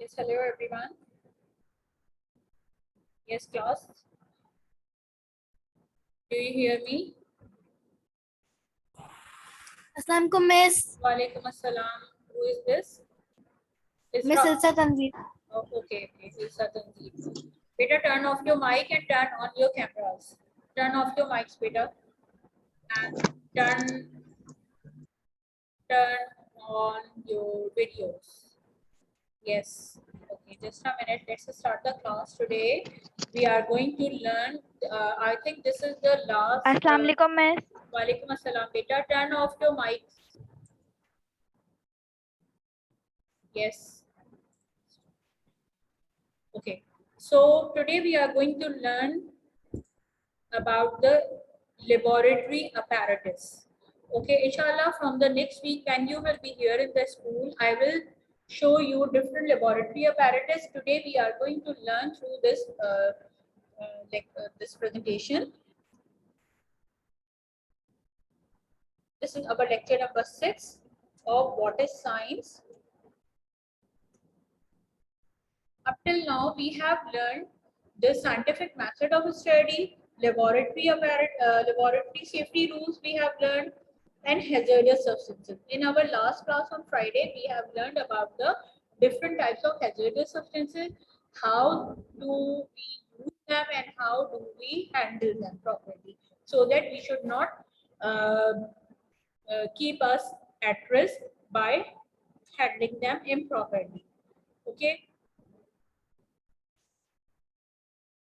Yes, hello everyone. Yes, class. Do you hear me? Assalamualaikum, Miss. Walaikum assalam. Who is this? Miss Ilsa Tanveer. Oh, okay, Ilsa Tanveer. Beta, turn off your mic and turn on your cameras. Turn off your mics, beta. And turn on your videos. Yes. Okay, just a minute. Let's start the class today. We are going to learn. I think this is the last. Assalamualaikum, Miss. Walaikum assalam. Beta, turn off your mics. Yes. Okay. So today we are going to learn about the laboratory apparatus. Okay, inshallah, from the next week when you will be here in the school, I will show you different laboratory apparatus. Today we are going to learn through this this presentation. This is our lecture number 6 of what is science. Up till now, we have learned the scientific method of study, laboratory safety rules we have learned, and hazardous substances. In our last class on Friday, we have learned about the different types of hazardous substances, how do we use them and how do we handle them properly, so that we should not keep us at risk by handling them improperly. Okay.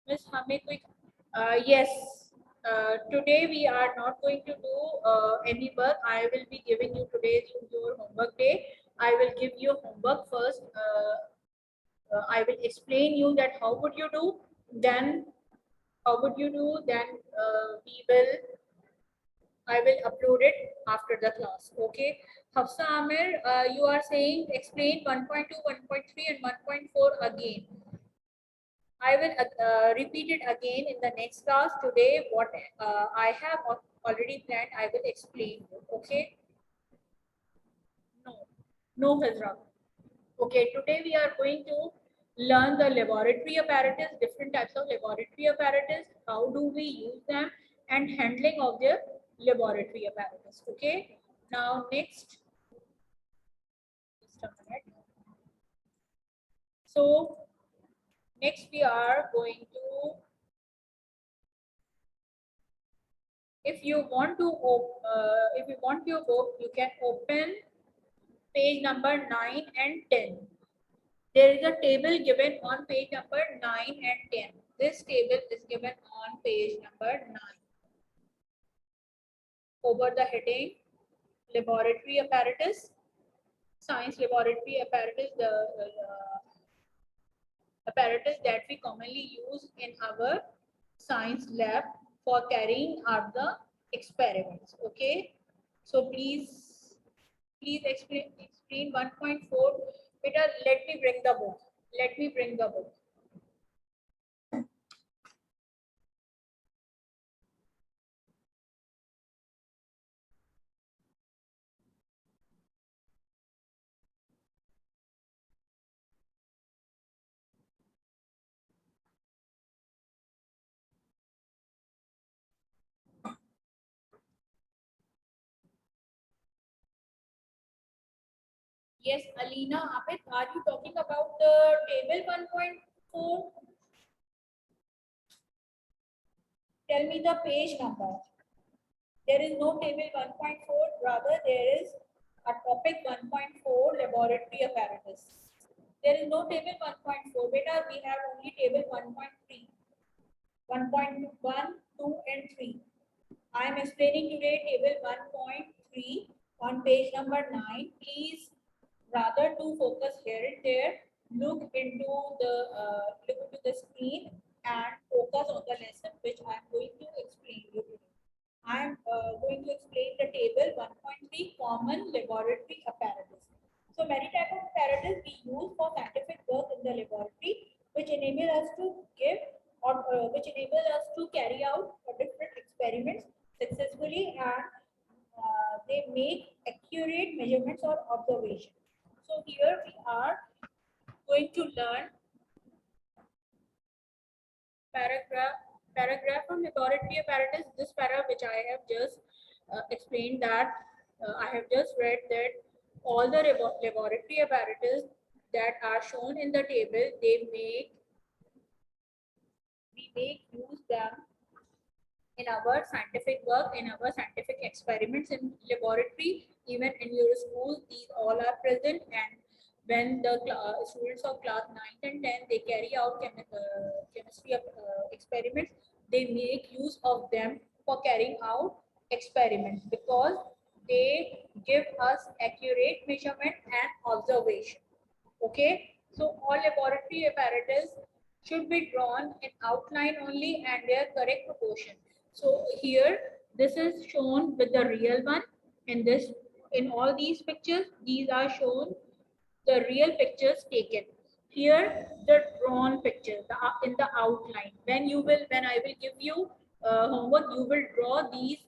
Miss Hame quick. Yes. Today we are not going to do any work. I will be giving you today's your homework day. I will give you homework first. I will explain you that how would you do. Then how would you do? Then I will upload it after the class. Okay. Hafsa Amir, you are saying explain 1.2, 1.3 and 1.4 again. I will repeat it again in the next class. Today, what I have already planned, I will explain you. Okay? No, Hazra. Okay, today we are going to learn the laboratory apparatus, different types of laboratory apparatus, how do we use them, and handling of the laboratory apparatus. Okay? Now, next, just a minute. So, next we are going to, if you want your book, you can open page number 9 and 10. There is a table given on page number 9 and 10. This table is given on page number 9. Over the heading laboratory apparatus, science laboratory apparatus, the apparatus that we commonly use in our science lab for carrying out the experiments. Okay, so please explain 1.4. Peter, let me bring the book. Yes, Alina, Amit, are you talking about the table 1.4? Tell me the page number. There is no table 1.4, rather there is a topic 1.4 laboratory apparatus. There is no table 1.4, beta, we have only table 1.3, 1.1, 2 and 3. I am explaining today table 1.3 on page number 9. Please, rather to focus here and there, look into the screen and focus on the lesson which I am going to explain you today. I am going to explain the table 1.3 common laboratory apparatus. So many types of apparatus we use for scientific work in the laboratory, which enable us to give or which enable us to carry out different experiments successfully, and they make accurate measurements or observations. So here we are going to learn paragraph from laboratory apparatus. This paragraph which I have just explained, that I have just read that all the laboratory apparatus that are shown in the table, we make use them in our scientific work, in our scientific experiments in laboratory, even in your school, these all are present. And when the students of class 9 and 10, they carry out chemistry experiments, they make use of them for carrying out experiments, because they give us accurate measurement and observation. Okay, so all laboratory apparatus should be drawn in outline only and their correct proportion. So here, this is shown with the real one. In all these pictures, these are shown the real pictures taken. Here, the drawn pictures in the outline. When I will give you homework, you will draw these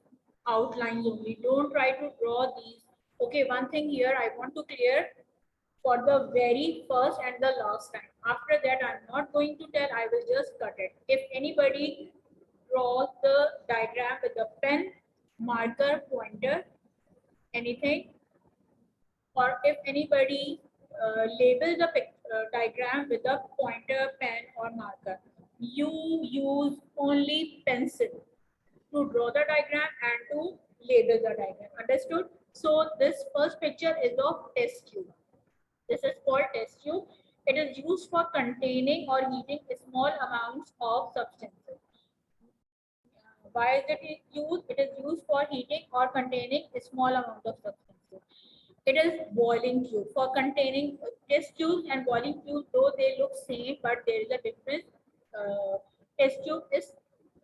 outlines only. Don't try to draw these. Okay, one thing here I want to clear for the very first and the last time. After that, I'm not going to tell, I will just cut it. If anybody draws the diagram with a pen, marker, pointer, anything, or if anybody label the diagram with a pointer, pen, or marker, you use only pencil to draw the diagram and to label the diagram. Understood? So this first picture is of test tube. This is called test tube. It is used for containing or heating small amounts of substances. Why is it used? It is used for heating or containing a small amount of substances. It is boiling tube for containing test tubes and boiling tube, though they look same, but there is a difference. Test tube is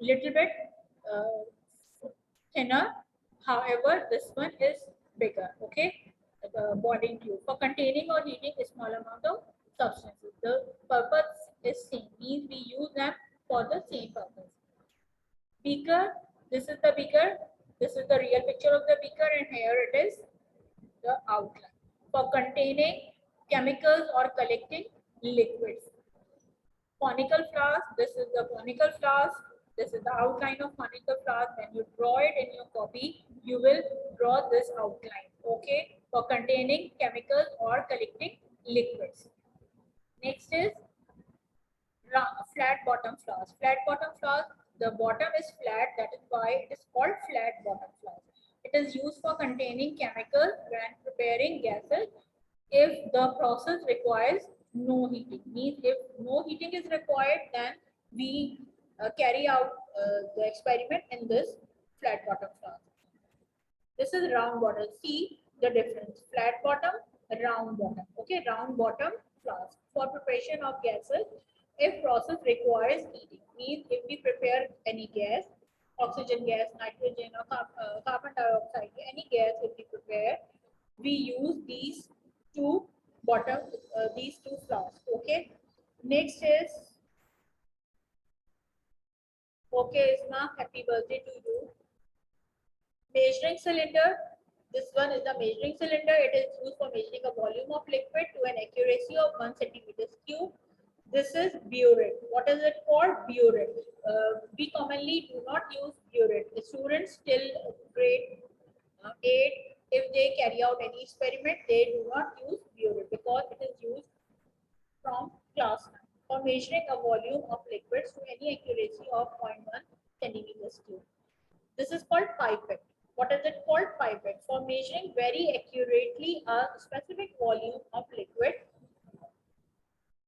little bit thinner. However, this one is bigger. Okay, the boiling tube for containing or heating a small amount of substances. The purpose is same. Means we use them for the same purpose. Beaker. This is the beaker. This is the real picture of the beaker, and here it is the outline for containing chemicals or collecting liquids. Conical flask. This is the conical flask. This is the outline of conical flask. When you draw it in your copy, you will draw this outline. Okay, for containing chemicals or collecting liquids. Next is flat bottom flask. Flat bottom flask. The bottom is flat. That is why it is called flat bottom flask. It is used for containing chemicals when preparing gases. If the process requires no heating, means if no heating is required, then we carry out the experiment in this flat bottom flask. This is round bottom. See the difference: flat bottom, round bottom. Okay, round bottom flask for preparation of gases. If process requires heating, means if we prepare any gas, oxygen gas, nitrogen, or carbon dioxide, any gas if we prepare, we use these two these two flasks. Okay. Next is, okay, Isma, happy birthday to you. Measuring cylinder. This one is the measuring cylinder. It is used for measuring a volume of liquid to an accuracy of 1 centimeter cube. This is burette. What is it called? Burette. We commonly do not use burette. The students till grade 8, if they carry out any experiment, they do not use burette because it is used from class 9 for measuring a volume of liquids to any accuracy of 0.1 centimeters cube. This is called pipette. What is it called? Pipette. For measuring very accurately a specific volume of liquid.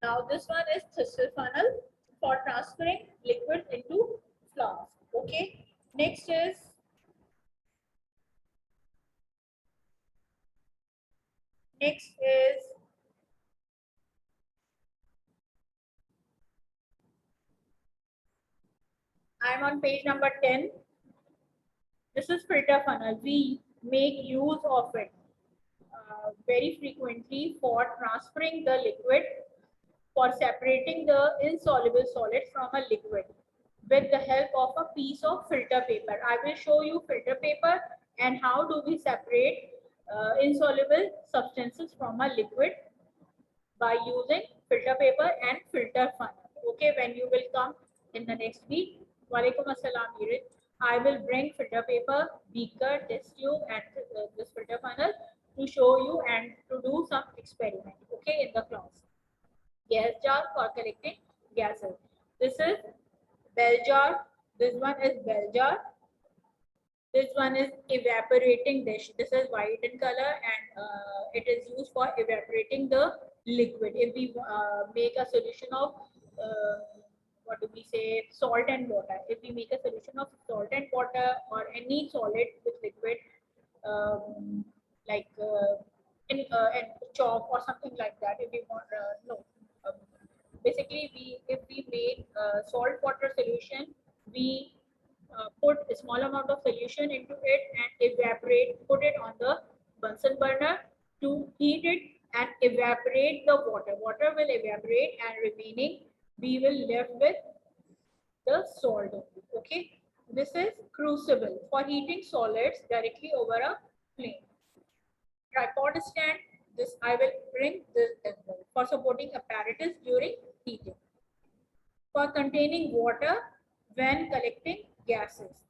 Now this one is Thistle funnel for transferring liquid into flask. Okay. Next is I'm on page number 10. This is filter funnel. We make use of it very frequently for transferring the liquid, for separating the insoluble solid from a liquid with the help of a piece of filter paper. I will show you filter paper and how do we separate insoluble substances from a liquid by using filter paper and filter funnel. Okay, when you will come in the next week, Walaikum Assalam, Irid. I will bring filter paper, beaker, test tube, and this filter funnel to show you and to do some experiment. Okay, in the class. Gas jar for collecting gases. This is bell jar. This one is bell jar. This one is evaporating dish. This is white in color and it is used for evaporating the liquid. If we make a solution of what do we say, salt and water. If we make a solution of salt and water or any solid with liquid, like and chalk or something like that. If we want no, um, basically we if we make salt water solution, we put a small amount of solution into it and evaporate, put it on the Bunsen burner to heat it and evaporate the water. Water will evaporate and remaining we will left with the salt only. Okay, this is crucible for heating solids directly over a flame. Tripod stand, this I will bring this as well for supporting apparatus during heating. For containing water when collecting gases.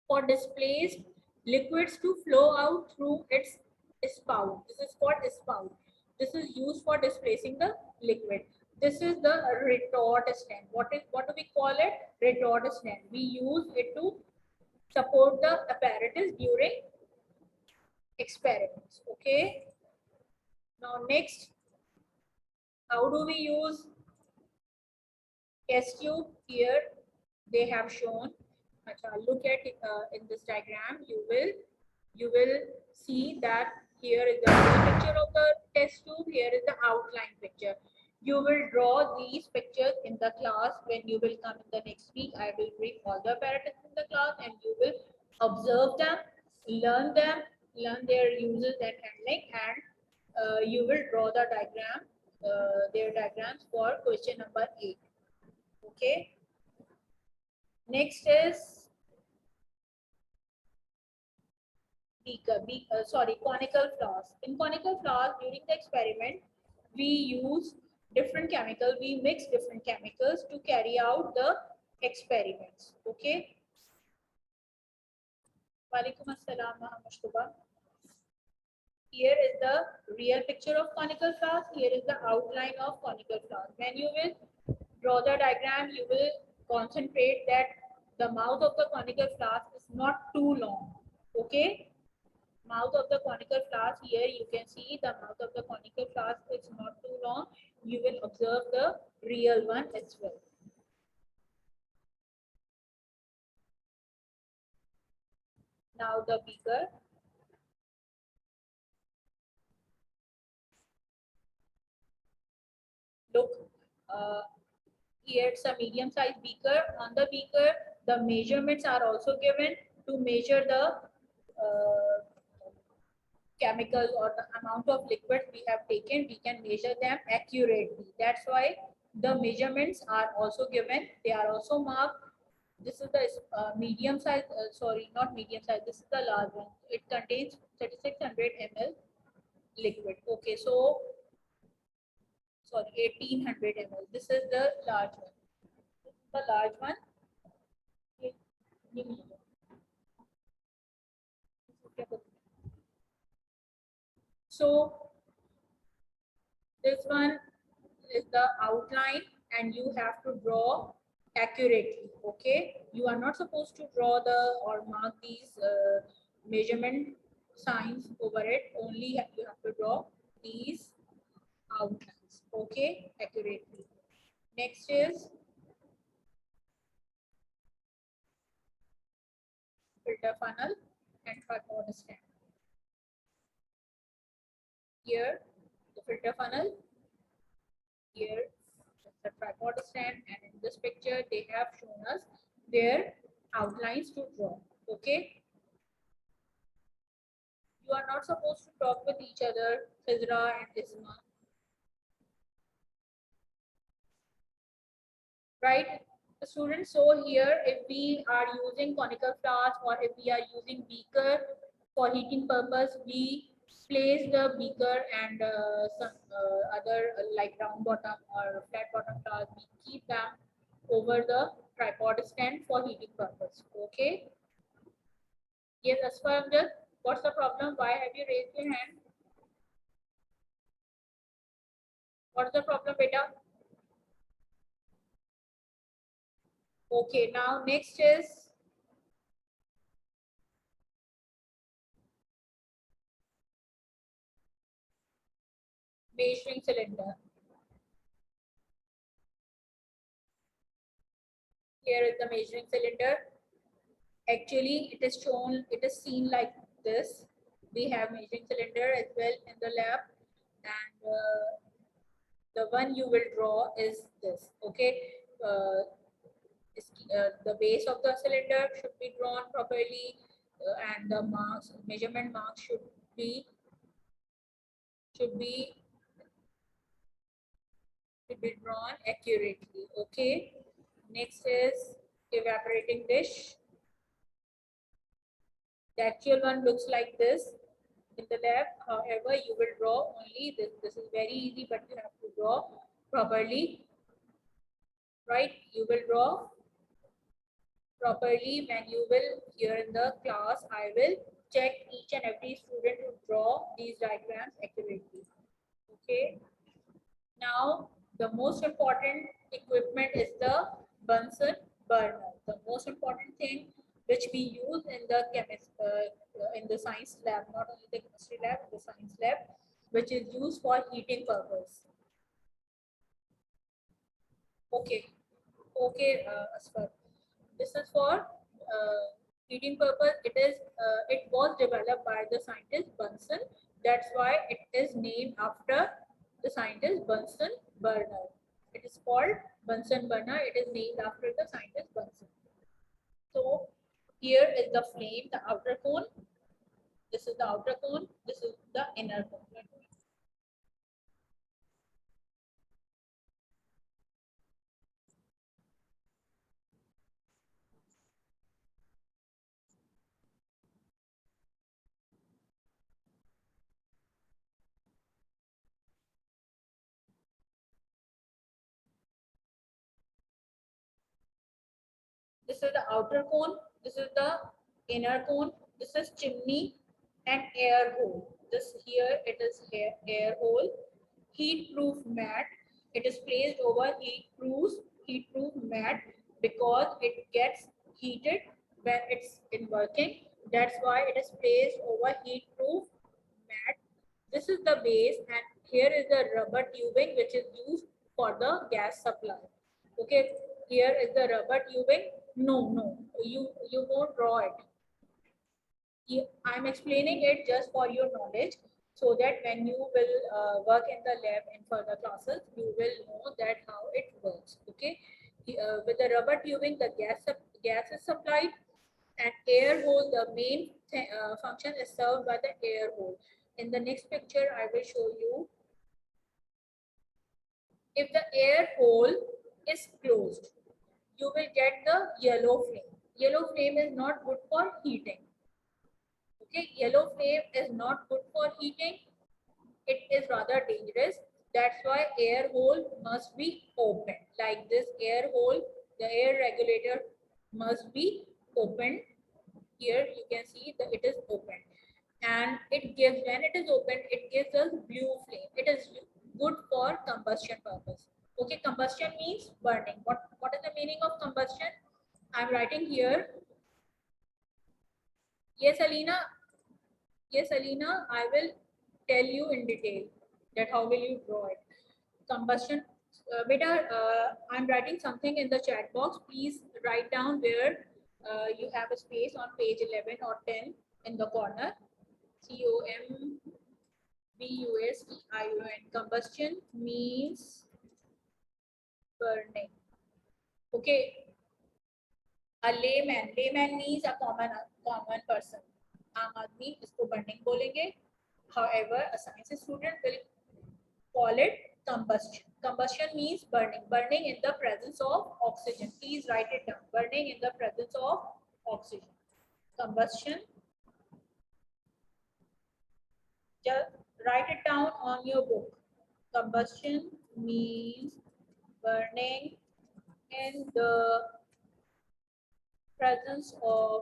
For displaced liquids to flow out through its spout. This is called spout. This is used for displacing the liquid. This is the retort stand. What do we call it? Retort stand. We use it to support the apparatus during experiments. Okay. Now next, how do we use test tube? Here they have shown. Look at in this diagram. You will see that here is the real picture of the test tube. Here is the outline picture. You will draw these pictures in the class when you will come in the next week. I will bring all the apparatus in the class and you will observe them, learn their uses and handling, and you will draw the diagram, their diagrams for question number 8. Okay. Next is conical flask. In conical flask, during the experiment, we use different chemicals. We mix different chemicals to carry out the experiments. Okay. Walaikum assalam, Mustafa. Here is the real picture of conical flask. Here is the outline of conical flask. When you will draw the diagram, you will concentrate that the mouth of the conical flask is not too long. Okay. Mouth of the conical flask, here you can see the mouth of the conical flask is not too long. You will observe the real one as well. Now the beaker. Look, here it's a medium sized beaker. On the beaker, the measurements are also given to measure the chemicals or the amount of liquid we have taken. We can measure them accurately. That's why the measurements are also given. They are also marked. This is the medium size, sorry, not medium size, this is the large one. It contains 3600 ml liquid. Okay, so, sorry, 1800 ml. This is the large one. This is the large one. So, this one is the outline and you have to draw accurately. Okay, you are not supposed to draw the or mark these measurement signs over it. Only you have to draw these outlines. Okay, accurately. Next is filter funnel and tripod stand. Here the filter funnel, here the tripod stand, and in this picture they have shown us their outlines to draw. Okay, you are not supposed to talk with each other, Khizra and Isma. Right, students? So here, if we are using conical flask or if we are using beaker for heating purpose, we place the beaker and some other like round bottom or flat bottom towels, we keep them over the tripod stand for heating purpose. Okay. Yes, Asfar, what's the problem? Why have you raised your hand? What's the problem, beta? Okay, now next is measuring cylinder. Here is the measuring cylinder. Actually, it is shown, it is seen like this. We have measuring cylinder as well in the lab, and the one you will draw is this. Okay. The base of the cylinder should be drawn properly, and the marks, measurement marks be should be drawn accurately. Okay. Next is evaporating dish. The actual one looks like this in the lab. However, you will draw only this. This is very easy, but you have to draw properly. Right? You will draw properly when you will here in the class. I will check each and every student to draw these diagrams accurately. Okay. Now, the most important equipment is the Bunsen burner. The most important thing which we use in the in the science lab, not only the chemistry lab, the science lab, which is used for heating purpose. Okay, okay, Asfar. This is for heating purpose. It was developed by the scientist Bunsen. That's why it is named after the scientist Bunsen burner. It is called Bunsen burner. It is named after the scientist Bunsen. So here is the flame, the outer cone. This is the outer cone. This is the inner cone. This is the outer cone. This is the inner cone. This is chimney and air hole. This here it is air hole. Heat proof mat. It is placed over heat proof mat because it gets heated when it's in working. That's why it is placed over heat proof mat. This is the base, and here is the rubber tubing which is used for the gas supply. Okay, here is the rubber tubing. No, you won't draw it. I'm explaining it just for your knowledge, so that when you will work in the lab in further classes, you will know that how it works. Okay, with the rubber tubing, the gas is supplied, and air hole, the main function is served by the air hole. In the next picture, I will show you. If the air hole is closed, you will get the yellow flame. Yellow flame is not good for heating. Okay, yellow flame is not good for heating. It is rather dangerous. That's why air hole must be open. Like this air hole, the air regulator must be opened. Here you can see that it is open, and it gives, when it is open, it gives us blue flame. It is good for combustion purpose. Okay, combustion means burning. What is the meaning of combustion? I'm writing here. Yes, Alina. Yes, Alina, I will tell you in detail that how will you draw it. Combustion. Beta, I'm writing something in the chat box. Please write down where you have a space on page 11 or 10 in the corner. COMBUSTION. Combustion means burning. Okay. A layman means a common person. आम आदमी इसको burning बोलेंगे. However, a science student will call it combustion. Combustion means burning. Burning in the presence of oxygen. Please write it down. Burning in the presence of oxygen. Combustion. Just write it down on your book. Combustion means burning in the presence of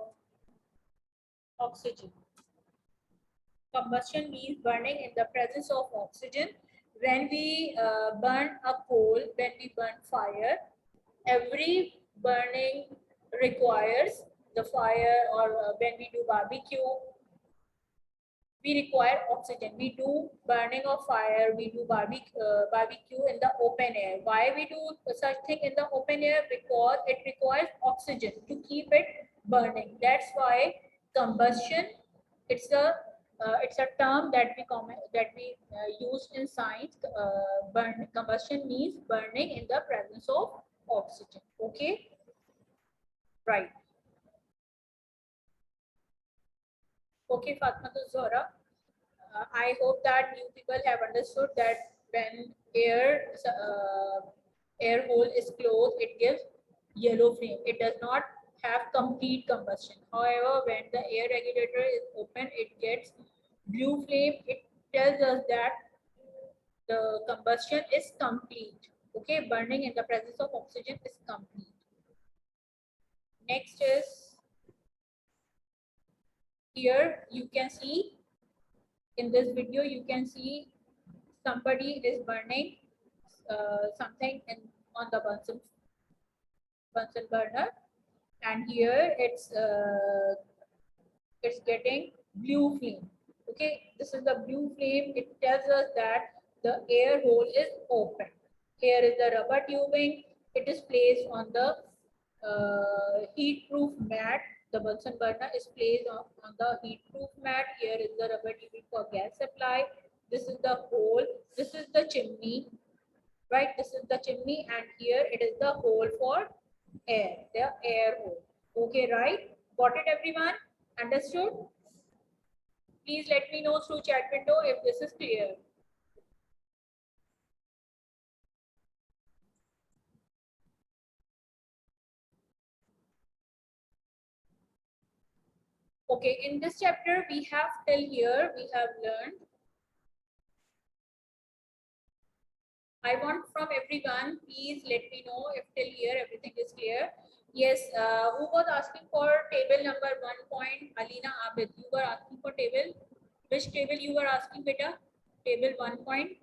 oxygen. Combustion means burning in the presence of oxygen. When we burn a coal, when we burn fire, every burning requires the fire, or when we do barbecue, we require oxygen. We do burning of fire, we do barbecue in the open air. Why we do such thing in the open air? Because it requires oxygen to keep it burning. That's why combustion, it's a term that we use in science. Combustion means burning in the presence of oxygen. Okay, right. Okay, Fatma Zora. I hope that you people have understood that when air hole is closed, it gives yellow flame. It does not have complete combustion. However, when the air regulator is open, it gets blue flame. It tells us that the combustion is complete. Okay, burning in the presence of oxygen is complete. Next is, here you can see, in this video you can see somebody is burning something on the Bunsen burner, and here it's getting blue flame. Okay, this is the blue flame. It tells us that the air hole is open. Here is the rubber tubing. It is placed on the heat proof mat. The Bunsen burner is placed on the heat proof mat. Here is the rubber tubing for gas supply. This is the hole. This is the chimney, right? This is the chimney, and here it is the hole for air, the air hole. Okay, right? Got it, everyone? Understood? Please let me know through chat window if this is clear. Okay, in this chapter we have till here we have learned. I want from everyone, please let me know if till here everything is clear. Yes, who was asking for table number 1 point? Alina Abid, you were asking for table. Which table you were asking, beta? Table 1 point.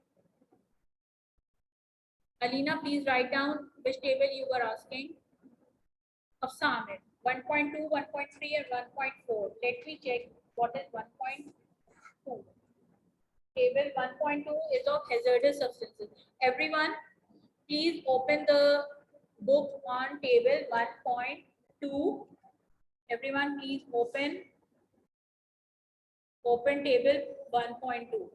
Alina, please write down which table you were asking. Of Samit, 1.2, 1.3, and 1.4. Let me check what is 1.2. Table 1.2 is of hazardous substances. Everyone, please open the book on table 1.2. Everyone, please open table 1.2.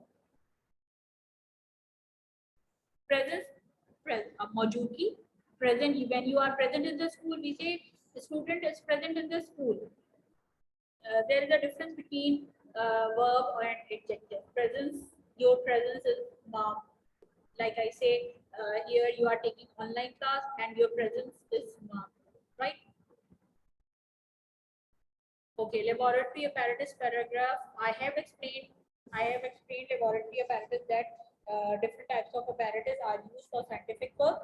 Presence, Maujudgi, present. When you are present in the school, we say the student is present in the school. There is a difference between verb and adjective. Presence, your presence is marked. Like I say, here you are taking online class and your presence is marked, right? Okay, laboratory apparatus paragraph. I have explained laboratory apparatus, that different types of apparatus are used for scientific work.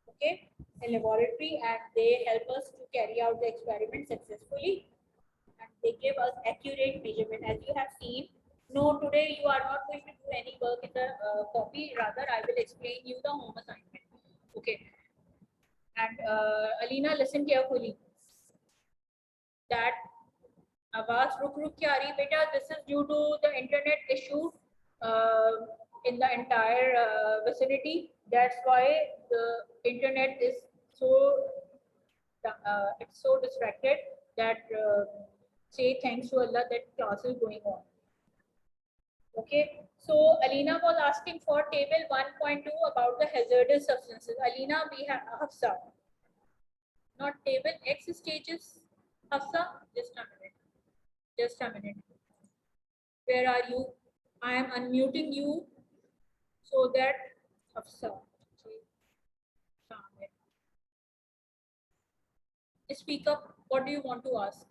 Okay, in laboratory, and they help us to carry out the experiment successfully, and they give us accurate measurement. As you have seen, no, today you are not going to do any work in the copy. Rather, I will explain you the home assignment. Okay, and Alina, listen carefully. That आवाज रुक रुक के आ रही है बेटा. This is due to the internet issue in the entire vicinity. That's why the internet is it's so distracted that say thanks to Allah that class is going on. Okay, so Alina was asking for table 1.2 about the hazardous substances. Alina, we have Hafsa. Not table X stages. Hafsa, just a minute. Just a minute. Where are you? I am unmuting you so that Hafsa. Speak up. What do you want to ask?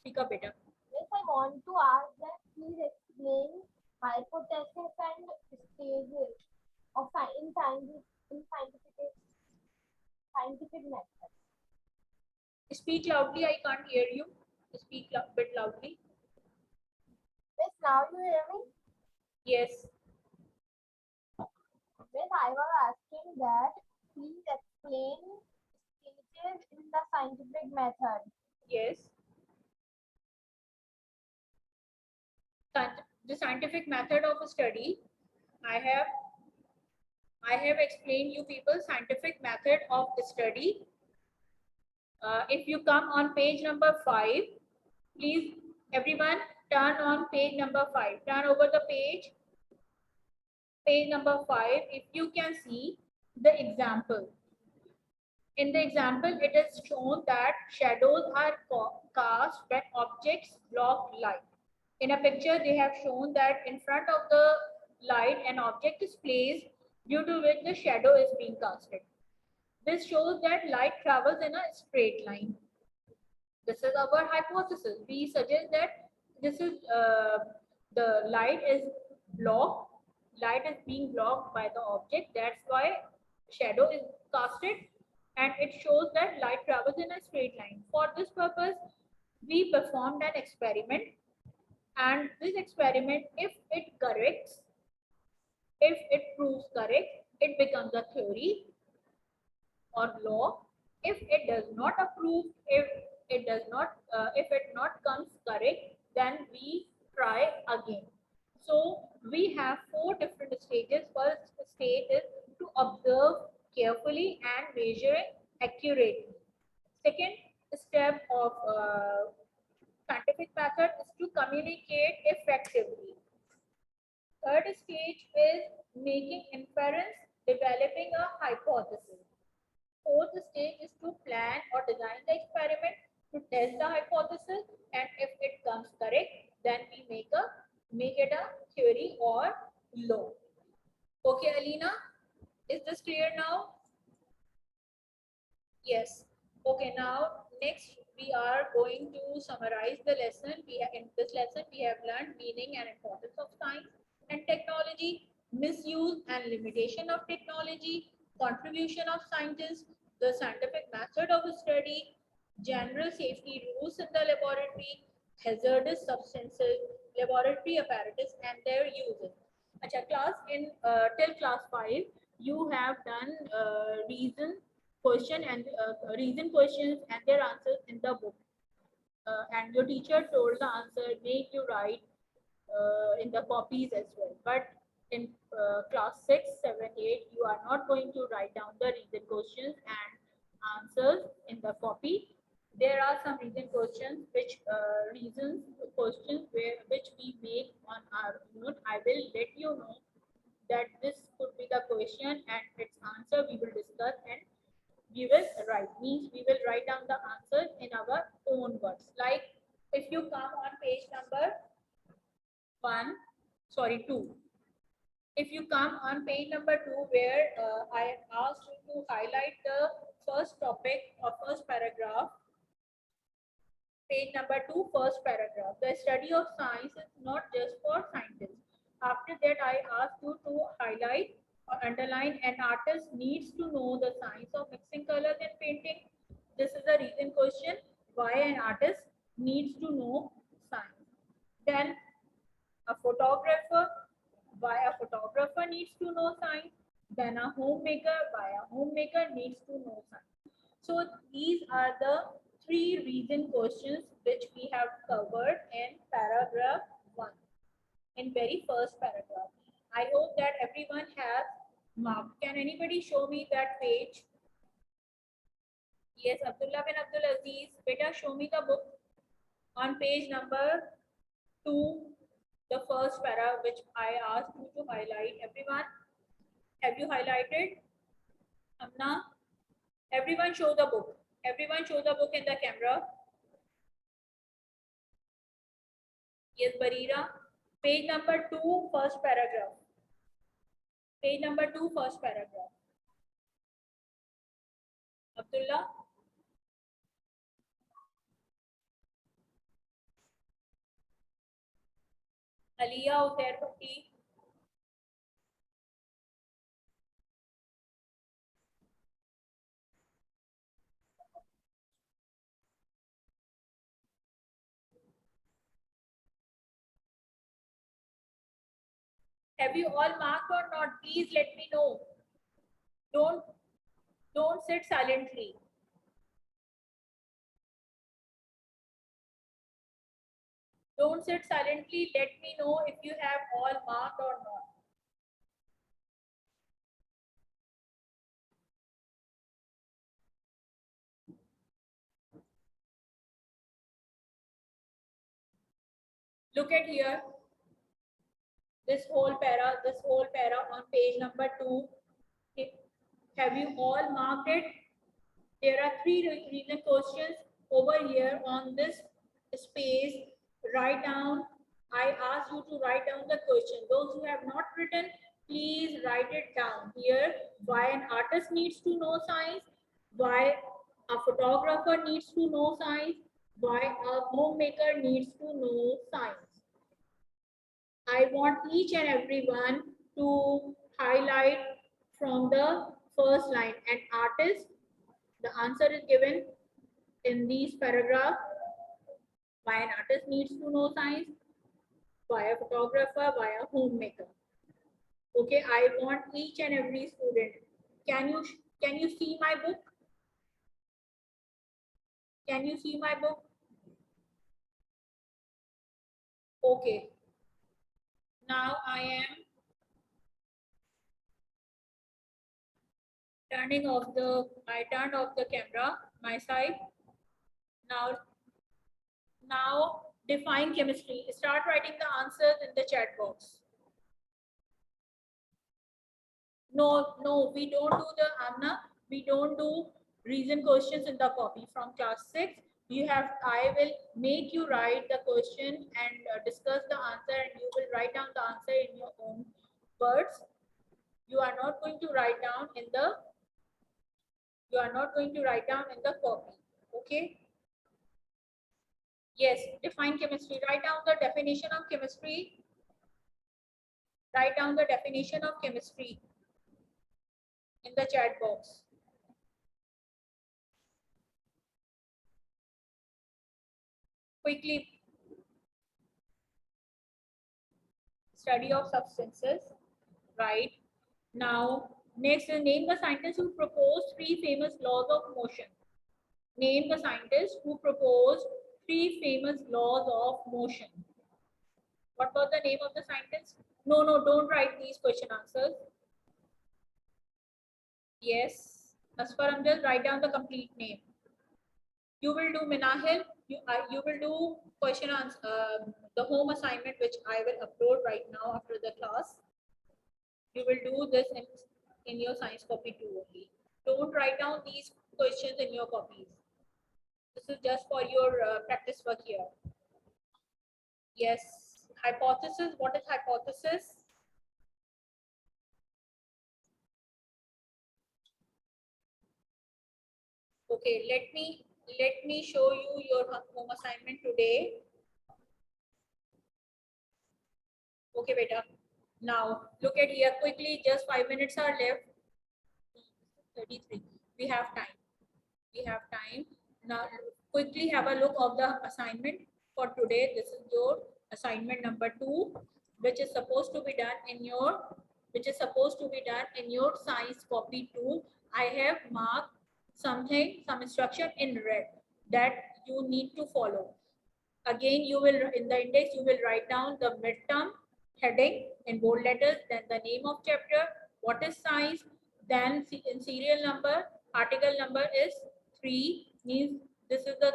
Speak up, beta. If I want to ask that, please explain hypothesis and stages of scientific method. Speak loudly. I can't hear you. Speak bit loudly. Miss, now you hear me? Yes. Miss, I was asking that please explain stages in the scientific method. Yes. The scientific method of a study. I have explained you people scientific method of study. If you come on page number 5, please everyone turn on page number 5. Turn over the page. Page number 5. If you can see the example. In the example, it is shown that shadows are cast when objects block light. In a picture, they have shown that in front of the light, an object is placed due to which the shadow is being casted. This shows that light travels in a straight line. This is our hypothesis. We suggest that this is the light is blocked. Light is being blocked by the object. That's why shadow is casted, and it shows that light travels in a straight line. For this purpose, we performed an experiment, and this experiment, if it proves correct, it becomes a theory or law. If it does not approve, if it not comes correct, then we try again. So we have 4 different stages. First stage is to observe carefully and measuring accurately. Second step of scientific method is to communicate effectively. Third stage is making inference, developing a hypothesis. Fourth stage is to plan or design the experiment to test the hypothesis, and if it comes correct, then we make it a theory or law. Okay, Alina, is this clear now? Yes. Okay, now next we are going to summarize the lesson. In this lesson we have learned meaning and importance of science and technology, misuse and limitation of technology, contribution of scientists, the scientific method of study, general safety rules in the laboratory, hazardous substances, laboratory apparatus and their uses. Acha, class in till class 5 you have done reason questions and their answers in the book, and your teacher told the answer, make you write in the copies as well. But in class 6, 7, 8, you are not going to write down the reason questions and answers in the copy. There are some reason questions which we make on our note. I will let you know that this could be the question and its answer we will discuss, and we will write down the answers in our own words. Like if you come on page number 2. If you come on page number 2, where I asked you to highlight the first topic or first paragraph, page number 2, first paragraph. The study of science is not just for scientists. After that, I asked you to highlight or underline, an artist needs to know the science of mixing colors in painting. This is a reason question, why an artist needs to know science. Then a photographer, why a photographer needs to know science. Then a homemaker, why a homemaker needs to know science. So these are the 3 reason questions which we have covered in paragraph 1, in very first paragraph. I hope that everyone has marked. Can anybody show me that page? Yes, Abdullah bin Abdul Aziz, beta, show me the book on page number 2, the first para which I asked you to highlight. Everyone, have you highlighted? Amna, everyone show the book. Everyone show the book in the camera. Yes, Barira. Page number 2, first paragraph. Page number 2, first paragraph. Abdullah. Aliyah Uttair Bhatti. Have you all marked or not? Please let me know. Don't sit silently. Don't sit silently. Let me know if you have all marked or not. Look at here. This whole para on page number 2. Have you all marked it? There are 3 written questions over here on this space. Write down. I ask you to write down the question. Those who have not written, please write it down. Here, why an artist needs to know science, why a photographer needs to know science, why a homemaker needs to know science. I want each and every one to highlight from the first line. An artist, the answer is given in these paragraphs. Why an artist needs to know science, why a photographer, why a homemaker. Okay, I want each and every student. Can you see my book? Can you see my book? Okay. Now I turned off the camera, my side. Now define chemistry. Start writing the answers in the chat box. No, we don't do the Amna. We don't do reason questions in the copy from class 6. I will make you write the question and discuss the answer, and you will write down the answer in your own words. You are not going to write down in the copy. Okay. Yes, define chemistry. Write down the definition of chemistry. Write down the definition of chemistry in the chat box. Quickly. Study of substances. Right. Now, next, name the scientist who proposed 3 famous laws of motion. Name the scientist who proposed 3 famous laws of motion. What was the name of the scientist? No, don't write these question answers. Yes, Asfaram, just write down the complete name. You will do Minahil. You will do question answer, the home assignment, which I will upload right now after the class. You will do this in your science copy too only. Don't write down these questions in your copies. This is just for your practice work here. Yes, hypothesis. What is hypothesis? Okay, let me show you your home assignment today. Okay, beta. Now look at here quickly. Just 5 minutes are left. 33. We have time. We have time. Now quickly have a look of the assignment for today. This is your assignment number 2, which is supposed to be done in your science copy 2. I have marked some instruction in red that you need to follow. Again, you will in the index you will write down the midterm heading in bold letters, then the name of chapter, what is science, then in serial number, article number is 3, means this is the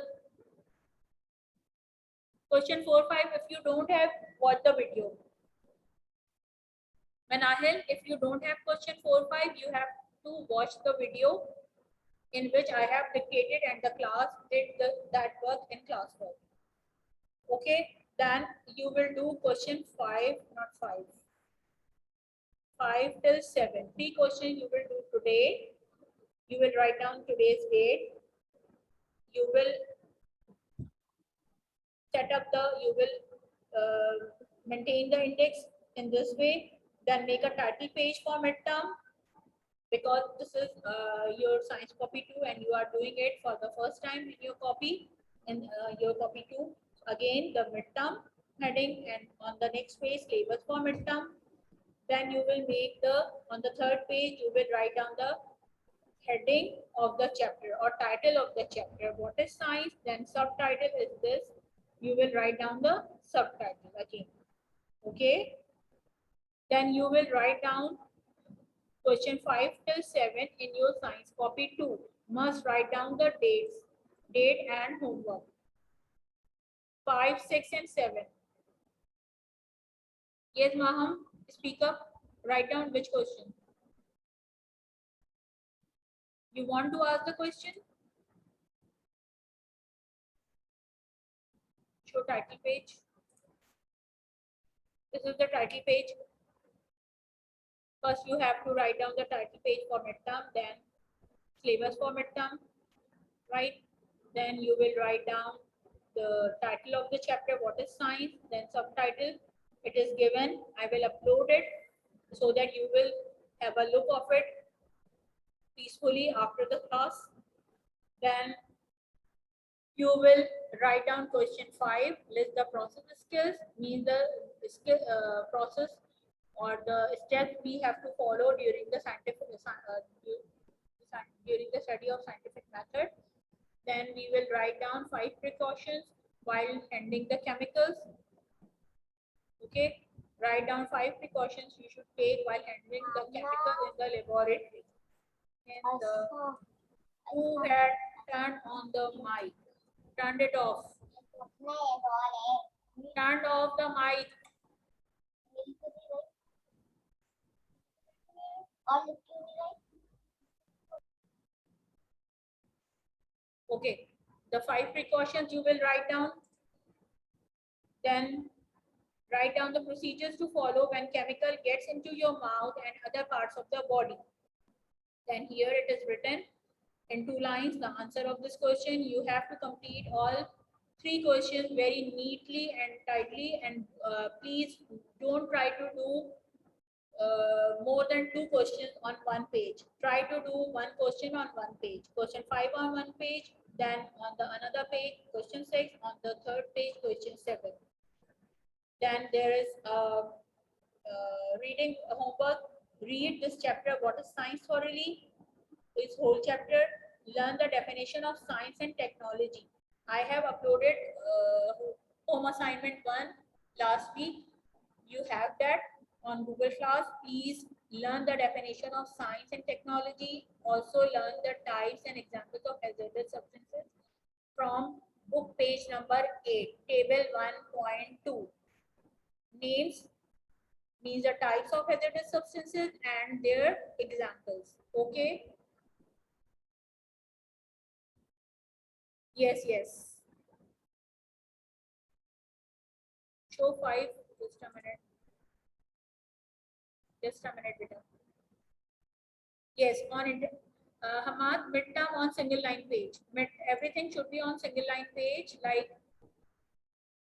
question 4, 5. If you don't have, watch the video. Manahil, if you don't have question 4, 5, you have to watch the video in which I have dictated and the class did that work in classwork. Okay, then you will do question 5, not 5. 5 till 7. 3 questions you will do today. You will write down today's date. You will set up the, Maintain the index in this way. Then make a title page for midterm, because this is your science copy 2 and you are doing it for the first time in your copy, in your copy 2. Again, the midterm heading, and on the next page, syllabus for midterm. Then you will make on the third page, you will write down the heading of the chapter or title of the chapter. What is science? Then subtitle is this. You will write down the subtitle again. Okay. Then you will write down question 5 till 7 in your science copy 2. Must write down the date and homework. 5, 6 and 7. Yes, Maham, speak up. Write down which question. You want to ask the question? Show title page. This is the title page. First, you have to write down the title page for midterm, then syllabus for midterm, right? Then you will write down the title of the chapter, what is science, then subtitle. It is given. I will upload it so that you will have a look of it peacefully after the class. Then you will write down question 5, list the process skills, means the skill process or the steps we have to follow during the during the study of scientific method. Then we will write down 5 precautions while handling the chemicals. Okay, write down 5 precautions you should take while handling the chemical in the laboratory. And who had turned on the mic? Turned it off. Turned off the mic. Okay, the 5 precautions you will write down. Then write down the procedures to follow when chemical gets into your mouth and other parts of the body. Then here it is written in 2 lines the answer of this question. You have to complete all 3 questions very neatly and tightly, and please don't try to do more than 2 questions on 1 page. Try to do 1 question on 1 page. Question 5 on 1 page, then on the another page, question 6, on the third page, question 7. Then there is reading homework. Read this chapter, what is science thoroughly, this whole chapter. Learn the definition of science and technology. I have uploaded home assignment 1 last week. You have that on Google Class. Please learn the definition of science and technology. Also learn the types and examples of hazardous substances from book page number 8, table 1.2. Names means the types of hazardous substances and their examples. Okay. Yes, yes. Show 5. Just a minute. Just a minute, beta. Yes, on it. Hamad, midterm on single line page. Everything should be on single line page. Like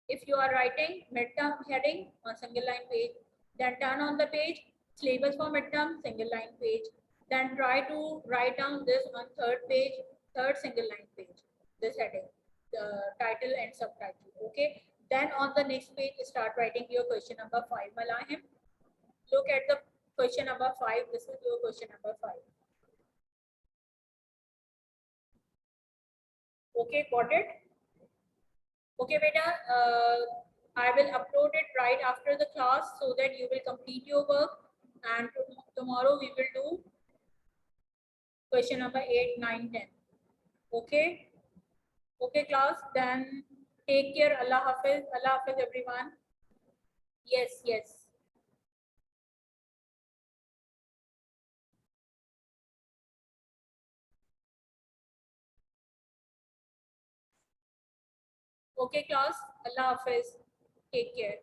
if you are writing midterm heading on single line page, then turn on the page, syllabus for midterm, single line page. Then try to write down this on third page, third single line page, this heading, the title and subtitle. Okay. Then on the next page, start writing your question number 5. Malahim, look at the question number 5. This is your question number 5. Okay, got it? Okay, beta. I will upload it right after the class so that you will complete your work. And tomorrow we will do question number 8, 9, 10. Okay. Okay, class. Then take care. Allah Hafiz. Allah Hafiz, everyone. Yes, yes. Okay, class. Allah Hafiz. Take care.